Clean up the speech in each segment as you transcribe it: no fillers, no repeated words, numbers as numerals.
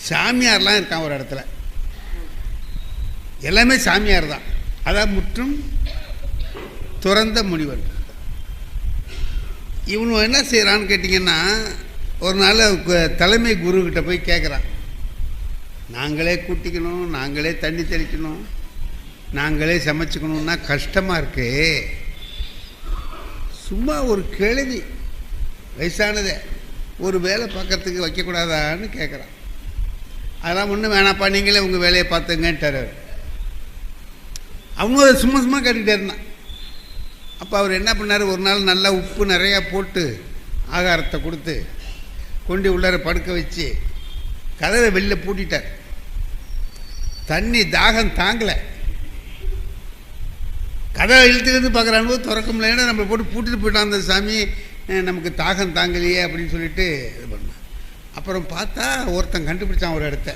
சாமியார்லாம் இருக்கான் ஒரு இடத்துல, எல்லாமே சாமியார் தான். அதான் முற்றும் துறந்த முனிவர். இவனு என்ன செய்கிறான்னு கேட்டிங்கன்னா, ஒரு நாள் தலைமை குருக்கிட்ட போய் கேட்குறான், நாங்களே கூட்டிக்கணும், நாங்களே தண்ணி தெளிக்கணும், நாங்களே சமைச்சிக்கணும்னா கஷ்டமாக இருக்கு, சும்மா ஒரு கிழவி வயசானதே ஒரு வேலை பார்க்கறதுக்கு வைக்கக்கூடாதான்னு கேட்குறான். அதெல்லாம் ஒன்றும் வேணாப்பா, நீங்களே உங்கள் வேலையை பார்த்துங்கன்ட்டார். அவங்க அதை சும்மா சும்மா கேட்டுக்கிட்டே இருந்தான். அப்போ அவர் என்ன பண்ணார், ஒரு நாள் நல்லா உப்பு நிறையா போட்டு ஆகாரத்தை கொடுத்து கொண்டு உள்ளார படுக்க வச்சு கதவை வெளில பூட்டிட்டார். தண்ணி தாகம் தாங்கலை, கதவை இழுத்துக்கிட்டு பார்க்குறாங்க, திறக்க முடியலன்னா நம்மளை போட்டு பூட்டிட்டு போயிட்டான் அந்த சாமி, நமக்கு தாகம் தாங்கலையே அப்படின்னு சொல்லிட்டு இது பண்ணான். அப்புறம் பார்த்தா ஒருத்தன் கண்டுபிடிச்சான் ஒரு இடத்த,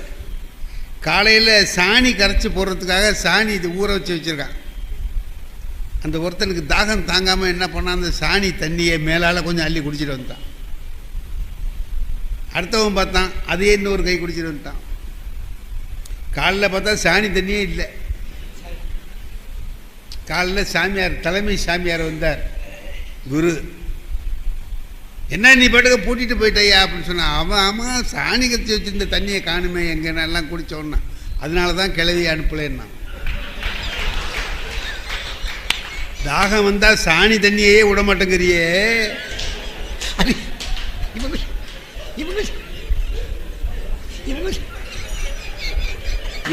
காலையில் சாணி கரைச்சி போடுறதுக்காக சாணி இது ஊற வச்சு வச்சுருக்கான். அந்த ஒருத்தனுக்கு தாகம் தாங்காமல் என்ன பண்ணான், அந்த சாணி தண்ணியை மேலால் கொஞ்சம் அள்ளி குடிச்சிட்டு வந்துட்டான். அடுத்தவன் பார்த்தான், அதையே இன்னொரு கை குடிச்சிட்டு வந்துட்டான். காலைல பார்த்தா சாணி தண்ணியே இல்லை. காலைல சாமியார், தலைமை சாமியார் வந்தார், குரு, என்ன நீ பாட்டுக்க பூட்டிட்டு போயிட்டையா அப்படின்னு சொன்னான். அவன் ஆமாம், சாணி கத்தி வச்சுருந்த தண்ணியை காணுமே எங்கன்னா எல்லாம் குடித்தோன்னா, அதனால தான் கிளவி அனுப்பலைன்னா. தாகம் வந்தால் சாணி தண்ணியே விட மாட்டேங்கிறியே.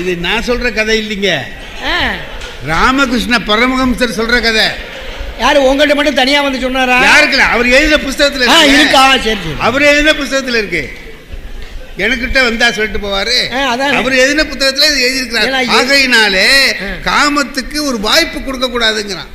இது நான் சொல்ற கதை இல்லைங்க, ராமகிருஷ்ண பரமஹம்சர் சொல்ற கதை. யாரு உங்கள்கிட்ட மட்டும் தனியா வந்து சொன்னாரா? யாருக்குல, அவர் எழுதின புஸ்தகத்துல இருக்கா? சரி, அவர் எழுதின புஸ்தகத்துல இருக்கு, எனக்கிட்ட வந்தா சொல்லிட்டு போவாரு. அவர் எழுதின புத்தகத்துல எழுதியிருக்கிறார். ஆகையினாலே காமத்துக்கு ஒரு வாய்ப்பு கொடுக்க கூடாதுங்கிறான்.